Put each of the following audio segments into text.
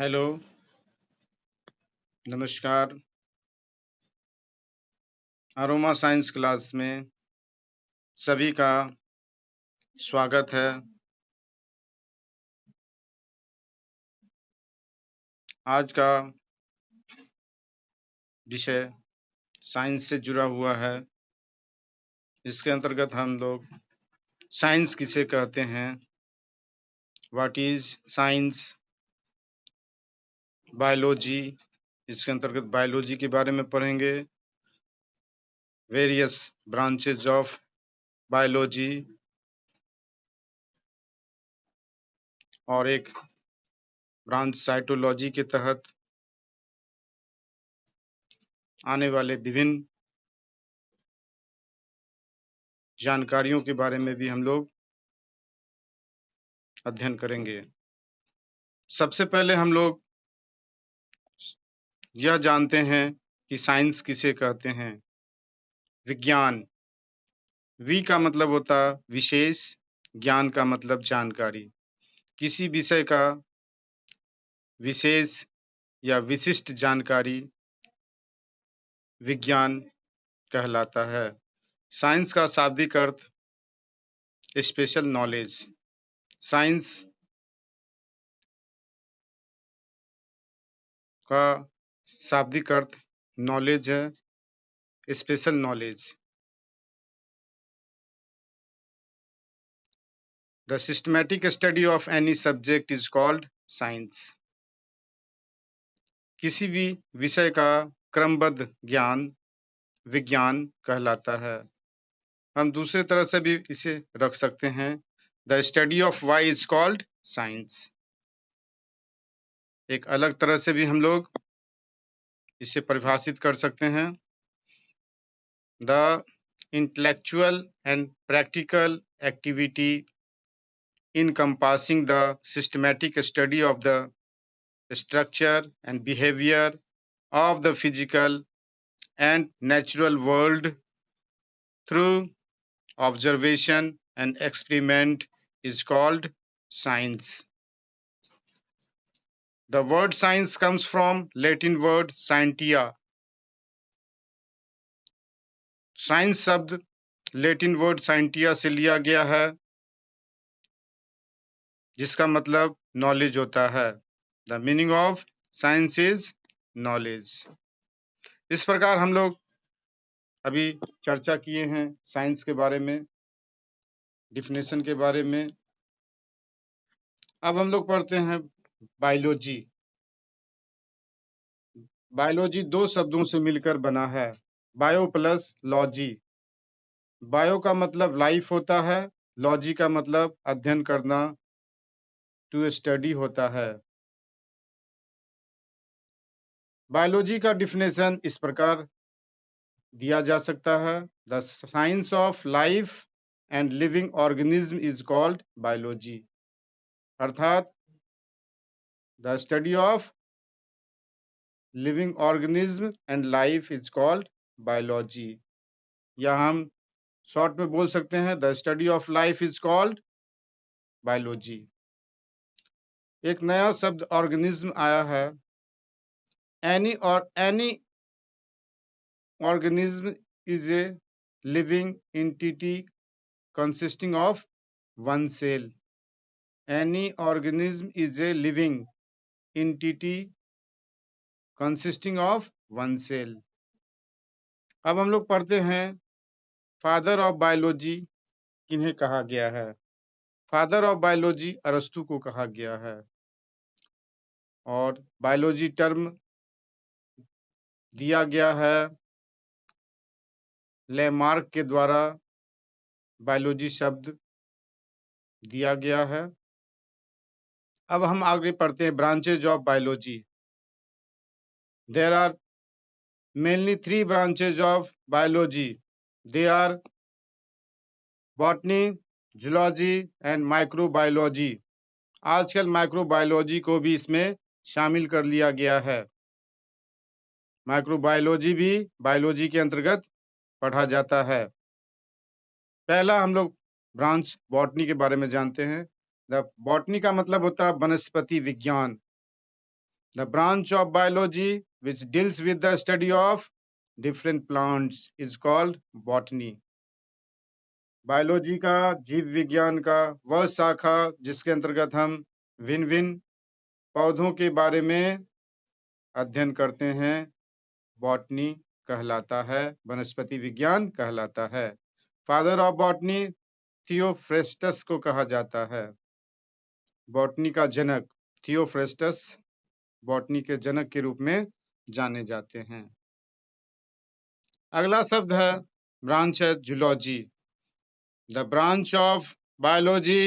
Hello, नमस्कार। Aroma science class में सभी का स्वागत है। आज का विषय साइंस से जुड़ा हुआ है। इसके अंतर्गत हम लोग साइंस किसे कहते हैं, व्हाट इज साइंस, बायोलॉजी, इसके अंतर्गत बायोलॉजी के बारे में पढ़ेंगे। वेरियस ब्रांचेज ऑफ बायोलॉजी और एक ब्रांच साइटोलॉजी के तहत आने वाले विभिन्न जानकारियों के बारे में भी हम लोग अध्ययन करेंगे। सबसे पहले हम लोग यह जानते हैं कि साइंस किसे कहते हैं। विज्ञान, वी का मतलब होता विशेष, ज्ञान का मतलब जानकारी। किसी विषय का विशेष या विशिष्ट जानकारी विज्ञान कहलाता है। साइंस का शाब्दिक अर्थ स्पेशल नॉलेज। साइंस का शाब्दिक अर्थ नॉलेज है, special knowledge. The systematic study of any subject is called science. किसी भी विषय का क्रमबद्ध ज्ञान विज्ञान कहलाता है। हम दूसरे तरह से भी इसे रख सकते हैं। The study of why is called science. एक अलग तरह से भी हम लोग इसे परिभाषित कर सकते हैं। The intellectual and practical activity encompassing the systematic study of the structure and behavior of the physical and natural world through observation and experiment is called science. The word science comes from Latin word scientia. Science शब्द Latin word scientia से लिया गया है, जिसका मतलब knowledge होता है। The meaning of science is knowledge. इस प्रकार हम लोग अभी चर्चा किए हैं साइंस के बारे में, डिफिनेशन के बारे में। अब हम लोग पढ़ते हैं बायोलॉजी। बायोलॉजी दो शब्दों से मिलकर बना है, बायो प्लस लॉजी। बायो का मतलब लाइफ होता है, लॉजी का मतलब अध्ययन करना, टू स्टडी होता है। बायोलॉजी का डिफिनेशन इस प्रकार दिया जा सकता है। The science of life and living organism is called biology. अर्थात the study of living organism and life is called biology. या हम शॉर्ट में बोल सकते हैं the study of life is called biology. एक नया शब्द ऑर्गेनिज्म आया है। Any organism is a living entity consisting of one cell. Any organism is a living entity consisting of one cell. अब हम लोग पढ़ते हैं फादर ऑफ बायोलॉजी किन्हें कहा गया है। फादर ऑफ बायोलॉजी अरस्तु को कहा गया है और बायोलॉजी टर्म दिया गया है लेमार्क के द्वारा। बायोलॉजी शब्द दिया गया है। अब हम आगे पढ़ते हैं branches of biology. There are mainly three branches of biology. They are botany, zoology and microbiology. आजकल माइक्रोबायोलॉजी को भी इसमें शामिल कर लिया गया है। माइक्रोबायोलॉजी भी बायोलॉजी के अंतर्गत पढ़ा जाता है। पहला हम लोग ब्रांच बॉटनी के बारे में जानते हैं। बॉटनी का मतलब होता है वनस्पति विज्ञान। The branch of biology which deals with the study of different plants is called botany. Biology का, जीव विज्ञान का वह शाखा जिसके अंतर्गत हम भिन्न भिन्न पौधों के बारे में अध्ययन करते हैं, बॉटनी कहलाता है, वनस्पति विज्ञान कहलाता है। फादर ऑफ बॉटनी थियोफ्रेस्टस को कहा जाता है। बॉटनी का जनक थियोफ्रेस्टस बॉटनी के जनक के रूप में जाने जाते हैं। अगला शब्द है ब्रांच है zoology. The branch of biology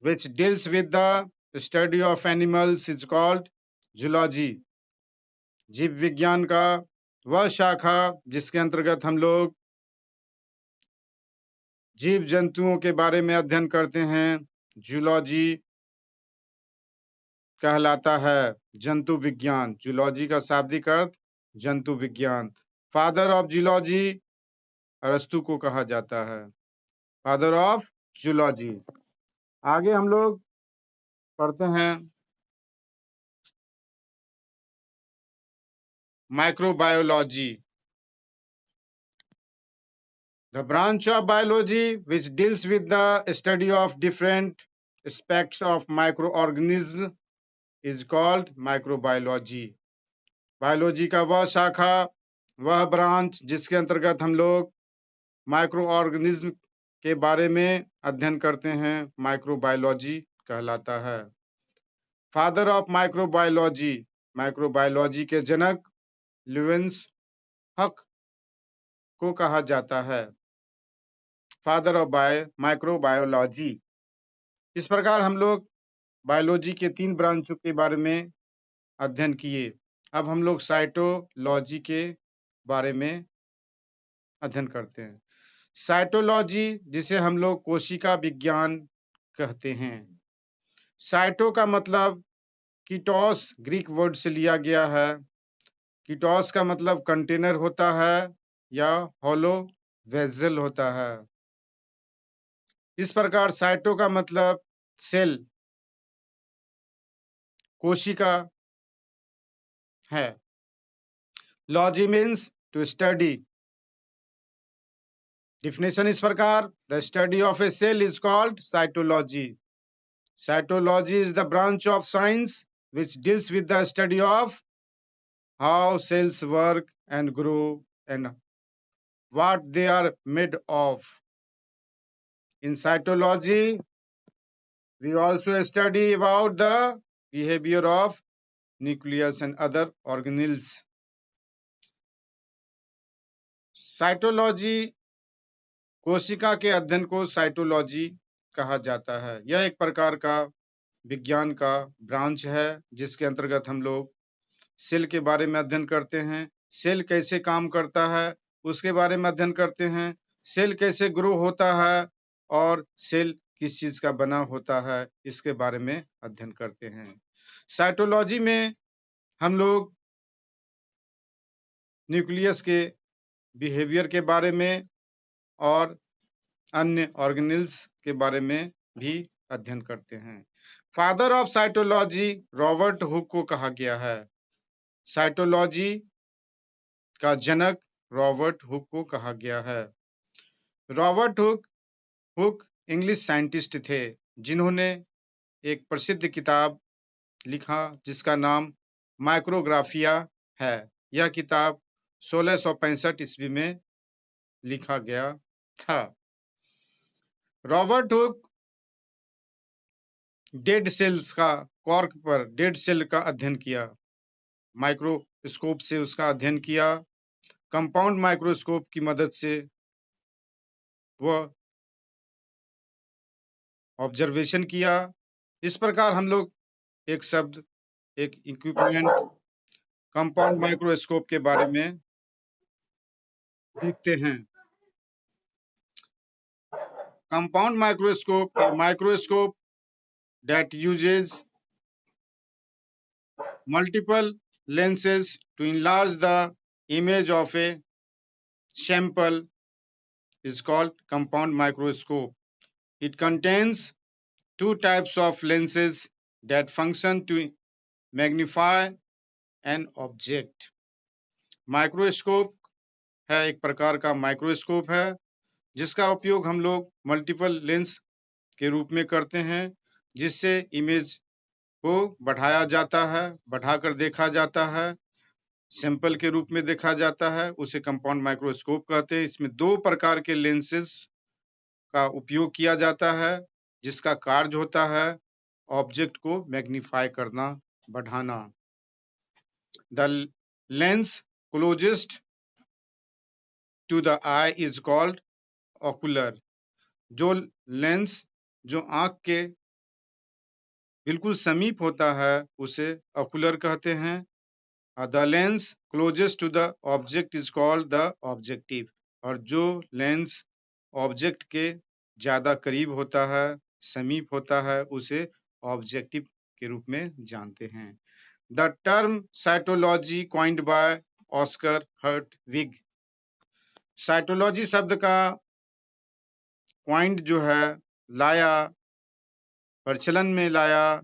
which deals with the study of animals is called zoology. जीव विज्ञान का वह शाखा जिसके अंतर्गत हम लोग जीव जंतुओं के बारे में अध्ययन करते हैं, जूलॉजी कहलाता है। जंतु विज्ञान, जूलॉजी का शाब्दिक अर्थ जंतु विज्ञान। फादर ऑफ जूलॉजी अरस्तु को कहा जाता है, फादर ऑफ जूलॉजी। आगे हम लोग पढ़ते हैं microbiology. The branch of biology which deals with the study of different aspects of microorganisms is called microbiology. Biology का वह शाखा, वह ब्रांच जिसके अंतर्गत हम लोग माइक्रो ऑर्गेनिज्म के बारे में अध्ययन करते हैं, माइक्रोबायोलॉजी कहलाता है। फादर ऑफ माइक्रोबायोलॉजी, माइक्रोबायोलॉजी के जनक ल्यूवेंस हक को कहा जाता है, फादर ऑफ माइक्रोबायोलॉजी। इस प्रकार हम लोग बायोलॉजी के 3 ब्रांचों के बारे में अध्ययन किए। अब हम लोग साइटोलॉजी के बारे में अध्ययन करते हैं। साइटोलॉजी जिसे हम लोग कोशिका विज्ञान कहते हैं। साइटो का मतलब कीटोस ग्रीक वर्ड से लिया गया है। कीटोस का मतलब कंटेनर होता है या होलो वेसल होता है। इस प्रकार साइटो का मतलब सेल, कोशिका है। Logy means to study. Definition इस प्रकार, the study of a cell is called cytology. Cytology is the branch of science which deals with the study of how cells work and grow and what they are made of. In cytology, we also study about the behavior of nucleus and other organelles. Cytology, कोशिका के अध्ययन को cytology कहा जाता है। यह एक प्रकार का विज्ञान का ब्रांच है जिसके अंतर्गत हम लोग सेल के बारे में अध्ययन करते हैं। सेल कैसे काम करता है उसके बारे में अध्ययन करते हैं। सेल कैसे ग्रो होता है और सेल किस चीज का बना होता है इसके बारे में अध्ययन करते हैं। साइटोलॉजी में हम लोग न्यूक्लियस के बिहेवियर के बारे में और अन्य ऑर्गेनेल्स के बारे में भी अध्ययन करते हैं। Father of cytology Robert Hooke को कहा गया है। साइटोलॉजी का जनक रॉबर्ट हुक को कहा गया है। रॉबर्ट हुक इंग्लिश साइंटिस्ट थे जिन्होंने एक प्रसिद्ध किताब लिखा जिसका नाम माइक्रोग्राफिया है। यह किताब 1665 ईस्वी में लिखा गया था। रॉबर्ट हुक डेड सेल्स का कॉर्क पर डेड सेल का अध्ययन किया, माइक्रोस्कोप से उसका अध्ययन किया। कंपाउंड माइक्रोस्कोप की मदद से वह ऑब्जर्वेशन किया। इस प्रकार हम लोग एक शब्द, एक इक्विपमेंट कंपाउंड माइक्रोस्कोप के बारे में देखते हैं। Compound microscope a microscope that uses multiple lenses to enlarge the image of a sample is called compound microscope. It contains 2 types of lenses that function to magnify an object. Microscope है एक प्रकार का microscope है जिसका उपयोग हम लोग multiple lens के रूप में करते हैं, जिससे इमेज को बढ़ाया जाता है, बढ़ाकर देखा जाता है, सैंपल के रूप में देखा जाता है, उसे कंपाउंड माइक्रोस्कोप कहते हैं। इसमें 2 प्रकार के लेंसेज का उपयोग किया जाता है, जिसका कार्य होता है ऑब्जेक्ट को मैग्नीफाई करना, बढ़ाना। The lens closest to the eye is called ocular. जो लेंस जो आंख के बिल्कुल समीप होता है उसे ओकुलर कहते हैं। The lens closest to the object is called the objective. और जो लेंस ऑब्जेक्ट के ज्यादा करीब होता है, समीप होता है, उसे ऑब्जेक्टिव के रूप में जानते हैं। The term cytology coined bye Oscar हर्टविग। Cytology शब्द का पॉइंट जो है लाया, प्रचलन में लाया,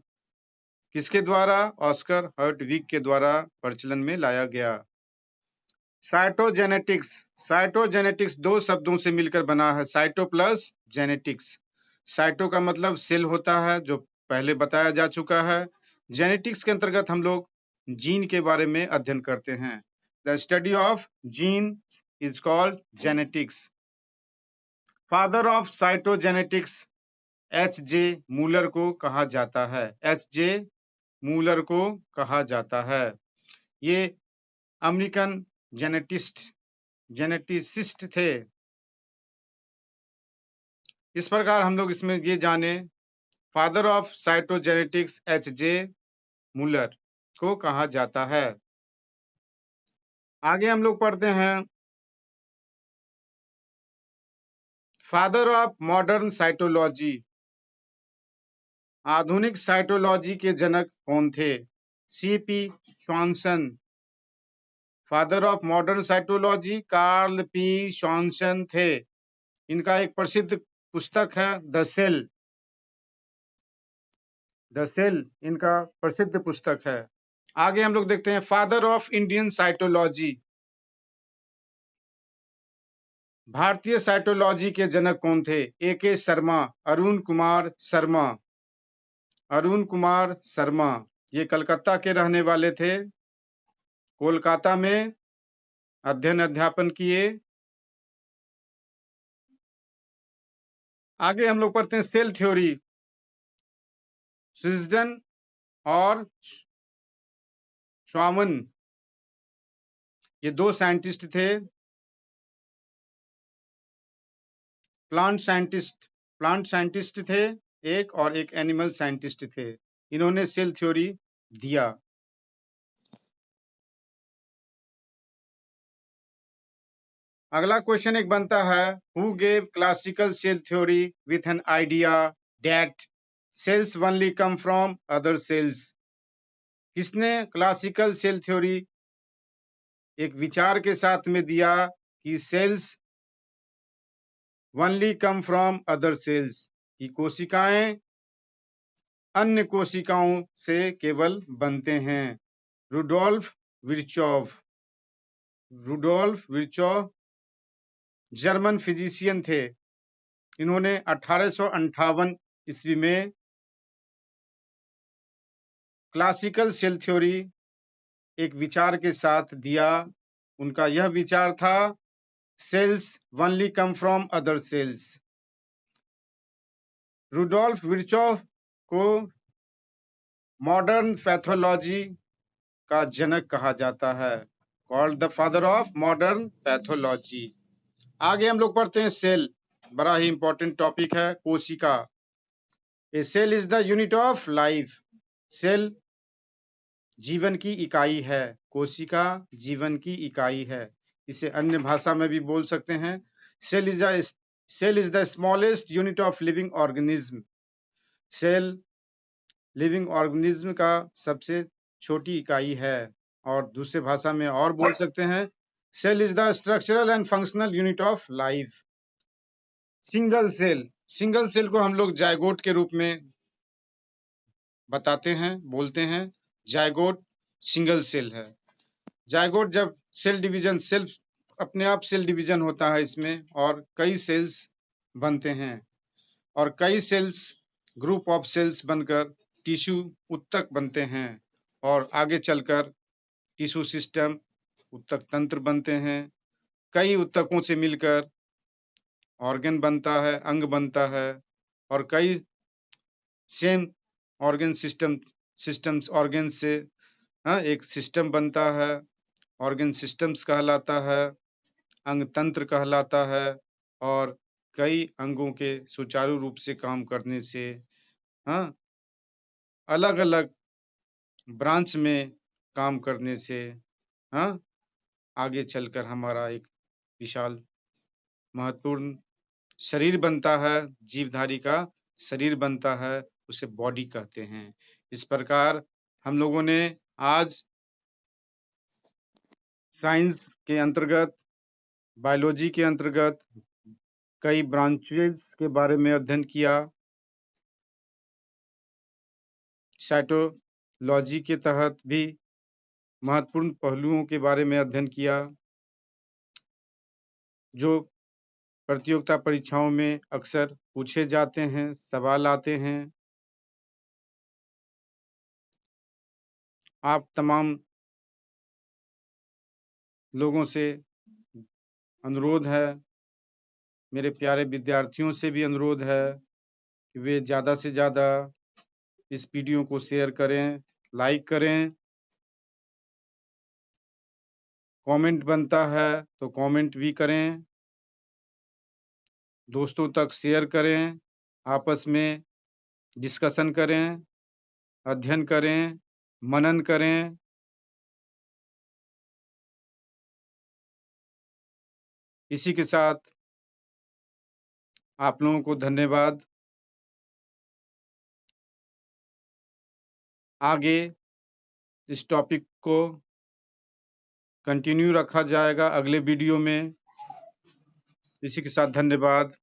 किसके द्वारा? ऑस्कर हर्टविग के द्वारा प्रचलन में लाया गया। साइटोजेनेटिक्स। साइटोजेनेटिक्स 2 शब्दों से मिलकर बना है, साइटो प्लस जेनेटिक्स। साइटो का मतलब सेल होता है, जो पहले बताया जा चुका है। जेनेटिक्स के अंतर्गत हम लोग जीन के बारे में अध्ययन करते हैं। The study of gene is called genetics. Father of cytogenetics H J Muller को कहा जाता है। एच जे मूलर को कहा जाता है। ये अमेरिकन जेनेटिसिस्ट थे। इस प्रकार हम लोग इसमें ये जाने, father of cytogenetics H J Muller को कहा जाता है। आगे हम लोग पढ़ते हैं फादर ऑफ मॉडर्न साइटोलॉजी। आधुनिक साइटोलॉजी के जनक कौन थे? CP Swanson. Father of modern cytology Carl P Swanson थे। इनका एक प्रसिद्ध पुस्तक है द सेल। द सेल इनका प्रसिद्ध पुस्तक है। आगे हम लोग देखते हैं फादर ऑफ इंडियन साइटोलॉजी। भारतीय साइटोलॉजी के जनक कौन थे? ए के शर्मा, अरुण कुमार शर्मा। अरुण कुमार शर्मा ये कलकत्ता के रहने वाले थे। कोलकाता में अध्ययन अध्यापन किए। आगे हम लोग पढ़ते हैं सेल थ्योरी। स्विजडन और श्वामन ये 2 साइंटिस्ट थे। प्लांट साइंटिस्ट थे एक, और एक एनिमल साइंटिस्ट थे। इन्होंने सेल थ्योरी दिया। अगला क्वेश्चन एक बनता है, who gave classical cell theory with an idea that cells only come from other cells. किसने क्लासिकल सेल थ्योरी एक विचार के साथ में दिया कि cells only come from other cells, की कोशिकाएं अन्य कोशिकाओं से केवल बनते हैं? Rudolf Virchow. Rudolf Virchow German physician थे। इन्होंने 1858 ईस्वी में क्लासिकल सेल थ्योरी एक विचार के साथ दिया। उनका यह विचार था cells only come from other cells. Rudolf Virchow को मॉडर्न पैथोलॉजी का जनक कहा जाता है, called the father of modern pathology. आगे हम लोग पढ़ते हैं सेल। बड़ा ही इंपॉर्टेंट टॉपिक है कोशिका। A cell is the unit of life. Cell जीवन की इकाई है। कोशिका जीवन की इकाई है। इसे अन्य भाषा में भी बोल सकते हैं। Cell is the smallest unit of living organism. Cell living organism का सबसे छोटी इकाई है। और दूसरे भाषा में और बोल सकते हैं, cell is the structural and functional unit of life. Single cell. Single cell को हम लोग जायगोट के रूप में बताते हैं, बोलते हैं। जायगोट सिंगल सेल है। जायगोट जब सेल डिवीजन अपने आप सेल डिवीजन होता है इसमें, और कई सेल्स बनते हैं, और कई सेल्स ग्रुप ऑफ सेल्स बनकर टिश्यू उत्तक बनते हैं, और आगे चलकर टिश्यू सिस्टम उत्तक तंत्र बनते हैं। कई उत्तकों से मिलकर ऑर्गन बनता है, अंग बनता है, और कई सेम ऑर्गन सिस्टम्स ऑर्गन से एक सिस्टम बनता है, ऑर्गन सिस्टम्स कहलाता है, अंग तंत्र कहलाता है, और कई अंगों के सुचारू रूप से काम करने से अलग अलग ब्रांच में काम करने से आगे चलकर हमारा एक विशाल महत्वपूर्ण शरीर बनता है, जीवधारी का शरीर बनता है, उसे बॉडी कहते हैं। इस प्रकार हम लोगों ने आज साइंस के अंतर्गत, बायोलॉजी के अंतर्गत कई ब्रांचेस के बारे में अध्ययन किया। साइटोलॉजी के तहत भी महत्वपूर्ण पहलुओं के बारे में अध्ययन किया, जो प्रतियोगिता परीक्षाओं में अक्सर पूछे जाते हैं, सवाल आते हैं। आप तमाम लोगों से अनुरोध है, मेरे प्यारे विद्यार्थियों से भी अनुरोध है कि वे ज़्यादा से ज़्यादा इस वीडियो को शेयर करें, लाइक करें। कमेंट बनता है तो कमेंट भी करें, दोस्तों तक शेयर करें, आपस में डिस्कशन करें, अध्ययन करें, मनन करें। इसी के साथ आप लोगों को धन्यवाद। आगे इस टॉपिक को कंटिन्यू रखा जाएगा अगले वीडियो में। इसी के साथ धन्यवाद।